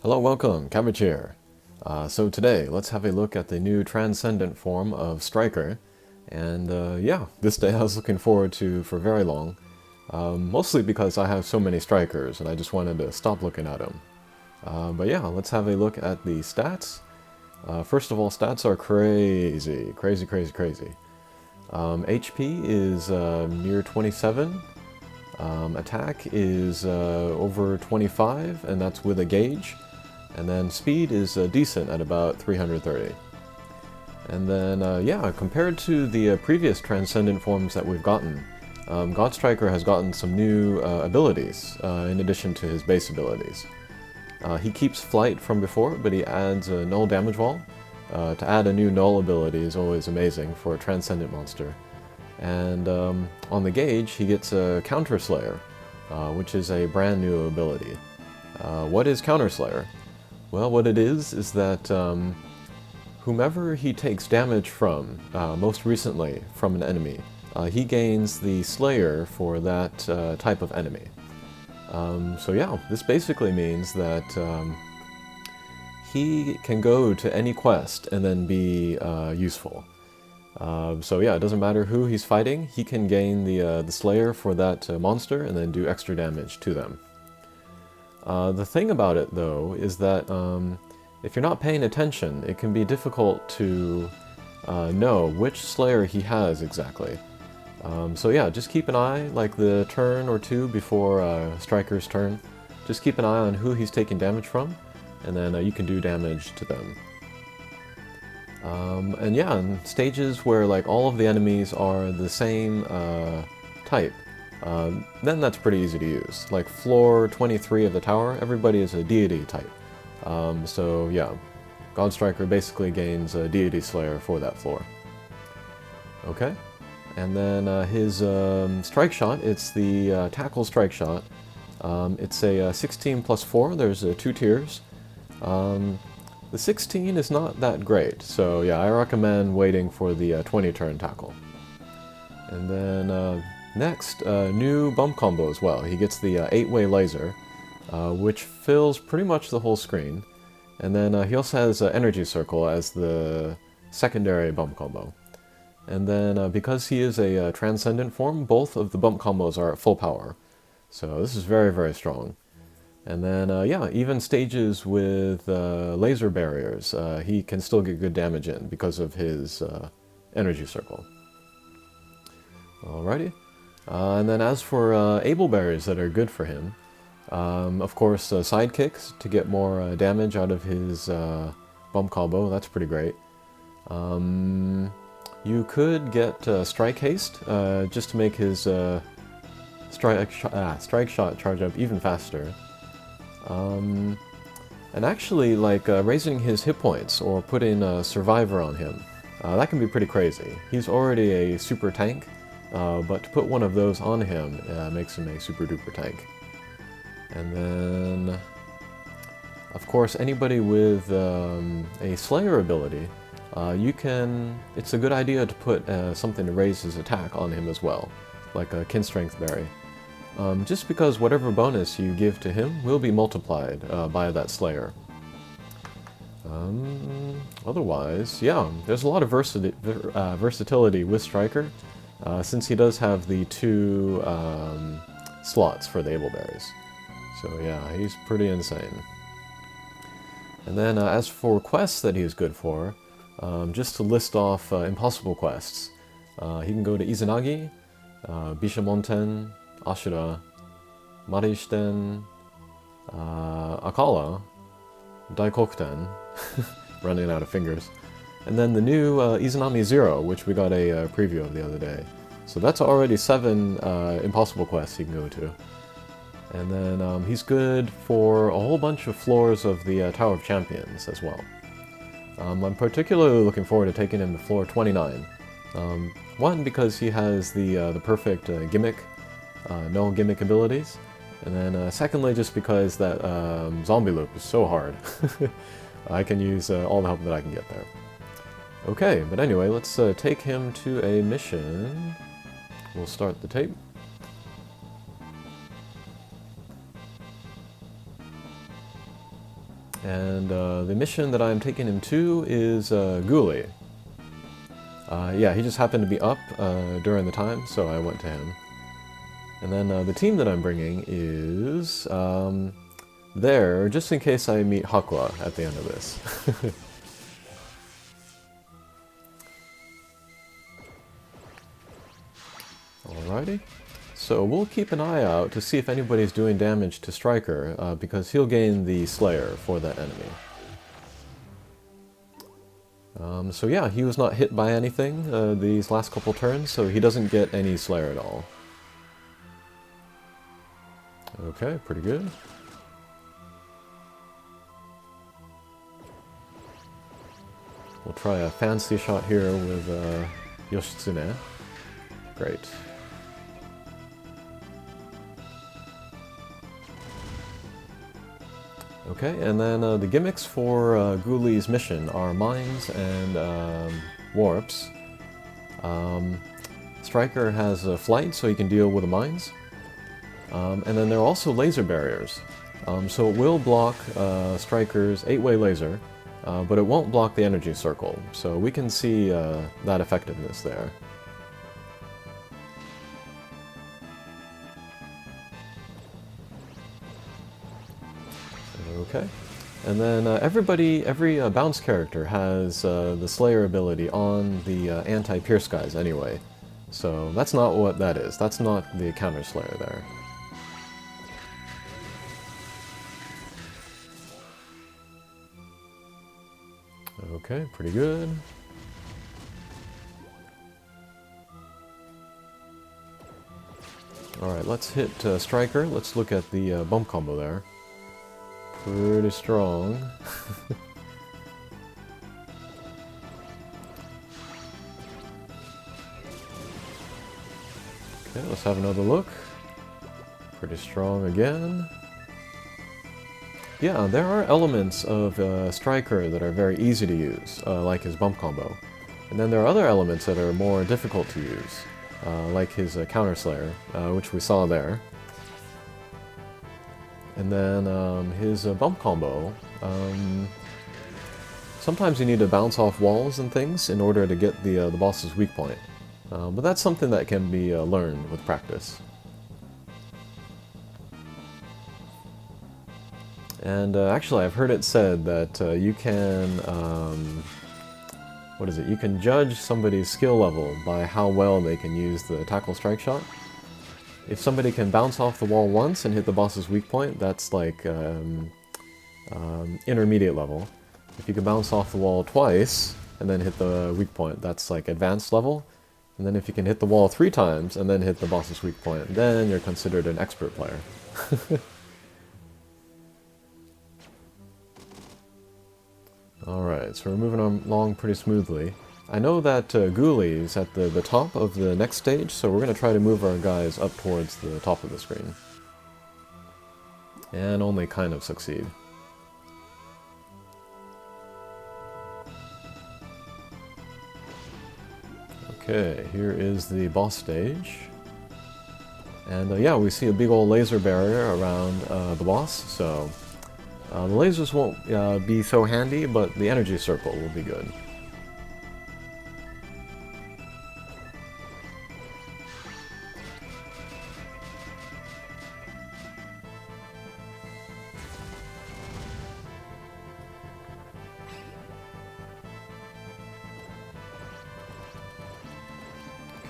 Hello, welcome, Cabbage here. So today, let's have a look at the new Transcendent form of Striker. And yeah, this day I was looking forward to for very long. Mostly because I have so many Strikers and I just wanted to stop looking at them. But yeah, let's have a look at the stats. First of all, stats are crazy. HP is near 27. Attack is over 25, and that's with a gauge. And then speed is decent at about 330. And then, yeah, compared to the previous Transcendent forms that we've gotten, God Striker has gotten some new abilities, in addition to his base abilities. He keeps Flight from before, but he adds a Null Damage Wall. To add a new Null ability is always amazing for a Transcendent monster. And on the gauge, he gets a Counter Slayer, which is a brand new ability. What is Counter Slayer? Well, what it is that whomever he takes damage from, most recently from an enemy, he gains the Slayer for that type of enemy. So yeah, this basically means that he can go to any quest and then be useful. So yeah, it doesn't matter who he's fighting, he can gain the Slayer for that monster and then do extra damage to them. The thing about it, though, is that if you're not paying attention, it can be difficult to know which Slayer he has exactly. So yeah, just keep an eye, like the turn or two before Striker's turn. Just keep an eye on who he's taking damage from, and then you can do damage to them. And yeah, in stages where like all of the enemies are the same type, then that's pretty easy to use. Like floor 23 of the tower, everybody is a deity type. So yeah, God Striker basically gains a deity slayer for that floor. Okay, and then his strike shot, it's the tackle strike shot. It's a 16 plus 4, there's 2 tiers. The 16 is not that great, so yeah, I recommend waiting for the 20 turn tackle. And then next, new bump combo as well. He gets the 8-way laser, which fills pretty much the whole screen. And then he also has energy circle as the secondary bump combo. And then because he is a transcendent form, both of the bump combos are at full power. So this is very strong. And then, yeah, even stages with laser barriers, he can still get good damage in because of his energy circle. Alrighty. And then as for able berries that are good for him, of course, sidekicks to get more damage out of his bump combo, that's pretty great. You could get strike haste, just to make his strike shot charge up even faster. And actually, like, raising his hit points or putting a survivor on him, that can be pretty crazy. He's already a super tank, but to put one of those on him makes him a super duper tank. And then, of course, anybody with a Slayer ability, it's a good idea to put something to raise his attack on him as well, like a Kin Strength Berry. Just because whatever bonus you give to him will be multiplied by that Slayer. Otherwise, yeah, there's a lot of versatility with Striker, since he does have the 2 slots for the able berries. So yeah, he's pretty insane. And then as for quests that he's good for, just to list off impossible quests, he can go to Izanagi, Bishamonten, Ashura, Marishiten, Akala, Daikokuten, running out of fingers, and then the new Izanami Zero, which we got a preview of the other day. So that's already 7 impossible quests he can go to. And then he's good for a whole bunch of floors of the Tower of Champions as well. I'm particularly looking forward to taking him to floor 29. One, because he has the perfect gimmick, no gimmick abilities, and then secondly, just because that zombie loop is so hard. I can use all the help that I can get there. Okay, but anyway, let's take him to a mission. We'll start the tape. And the mission that I'm taking him to is Ghoulie. Yeah, he just happened to be up during the time, so I went to him. And then the team that I'm bringing is there, just in case I meet Hakwa at the end of this. Alrighty. So we'll keep an eye out to see if anybody's doing damage to Striker, because he'll gain the Slayer for that enemy. So yeah, he was not hit by anything these last couple turns, so he doesn't get any Slayer at all. Okay, pretty good. We'll try a fancy shot here with Yoshitsune. Great. Okay, and then the gimmicks for Ghoulie's mission are mines and warps. Striker has flight, so he can deal with the mines. And then there are also laser barriers. So it will block Striker's 8-way laser, but it won't block the energy circle. So we can see that effectiveness there. Okay, and then every bounce character has the Slayer ability on the anti-Pierce guys anyway. So that's not what that is. That's not the counter Slayer there. Okay, pretty good. Alright, let's hit Striker. Let's look at the bump combo there. Pretty strong. Okay, let's have another look. Pretty strong again. Yeah, there are elements of Striker that are very easy to use, like his bump combo. And then there are other elements that are more difficult to use, like his counter Slayer, which we saw there. And then his bump combo, sometimes you need to bounce off walls and things in order to get the boss's weak point. But that's something that can be learned with practice. And actually I've heard it said that you can, what is it, you can judge somebody's skill level by how well they can use the tackle strike shot. If somebody can bounce off the wall once and hit the boss's weak point, that's like intermediate level. If you can bounce off the wall twice and then hit the weak point, that's like advanced level. And then if you can hit the wall 3 times and then hit the boss's weak point, then you're considered an expert player. Alright, so we're moving along pretty smoothly. I know that Ghoulie is at the top of the next stage, so we're going to try to move our guys up towards the top of the screen. And only kind of succeed. Okay, here is the boss stage. And yeah, we see a big old laser barrier around the boss, so the lasers won't be so handy, but the energy circle will be good.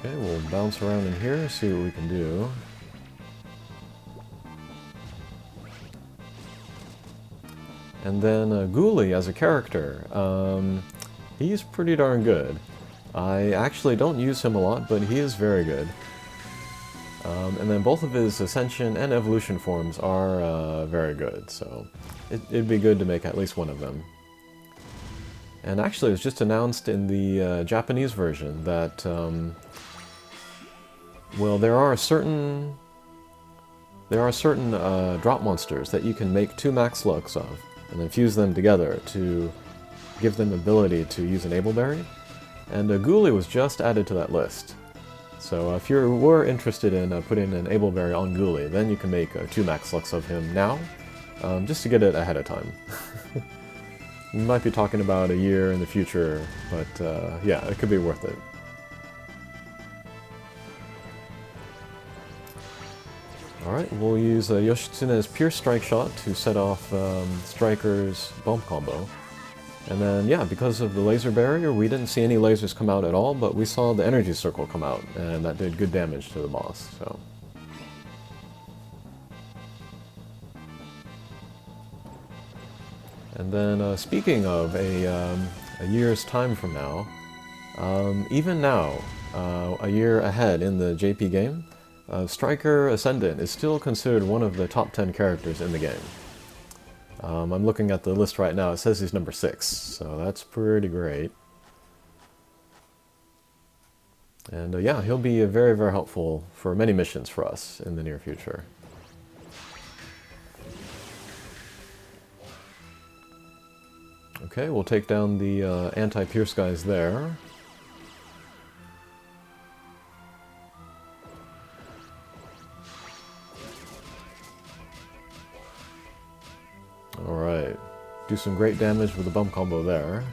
Okay, we'll bounce around in here, see what we can do. And then Ghoulie as a character, he's pretty darn good. I actually don't use him a lot, but he is very good. And then both of his Ascension and Evolution forms are very good, so it'd be good to make at least one of them. And actually it was just announced in the Japanese version that, well, there are certain drop monsters that you can make 2 max lux of, and then fuse them together to give them ability to use an Able Berry. And Ghoulie was just added to that list. So if you were interested in putting an Able Berry on Ghoulie, then you can make 2 max lux of him now, just to get it ahead of time. We might be talking about a year in the future, but yeah, it could be worth it. Alright, we'll use Yoshitsune's Pierce Strike Shot to set off Striker's Bump Combo. And then, yeah, because of the laser barrier, we didn't see any lasers come out at all, but we saw the energy circle come out, and that did good damage to the boss, so... And then, speaking of a year's time from now, even now, a year ahead in the JP game, Striker Ascendant is still considered one of the top 10 characters in the game. I'm looking at the list right now, it says he's number 6, so that's pretty great. And yeah, he'll be very, very helpful for many missions for us in the near future. Okay, we'll take down the anti-Pierce guys there. Alright, do some great damage with the bump combo there.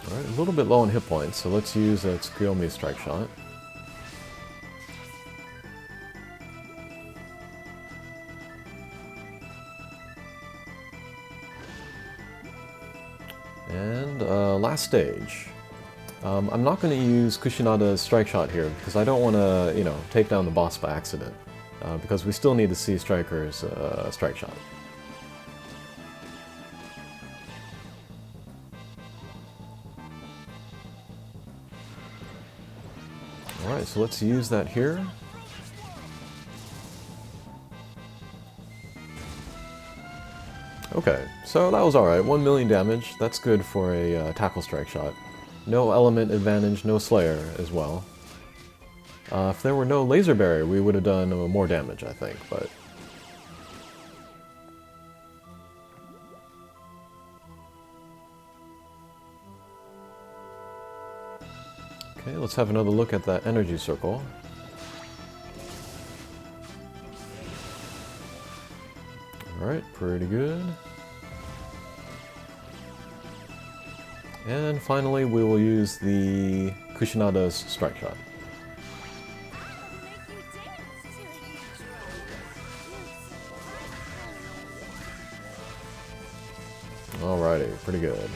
Alright, a little bit low on hit points, so let's use that Tsukuyomi Strike Shot. And last stage. I'm not going to use Kushinada's Strike Shot here, because I don't want to, you know, take down the boss by accident. Because we still need to see Striker's Strike Shot. Alright, so let's use that here. Okay, so that was alright. 1 million damage. That's good for a tackle Strike Shot. No element advantage, no Slayer as well. If there were no laser barrier, we would have done more damage, I think, but... Okay, let's have another look at that energy circle. Alright, pretty good. And finally, we will use the Kushinada's Strike Shot. Alrighty, pretty good.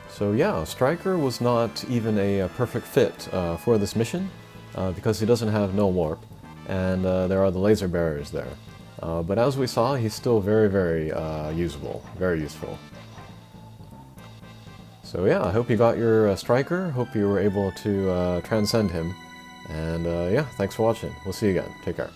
So yeah, Striker was not even a perfect fit for this mission, because he doesn't have no warp, and there are the laser barriers there. But as we saw, he's still very, very usable, very useful. So yeah, I hope you got your Striker, hope you were able to transcend him, and yeah, thanks for watching. We'll see you again. Take care.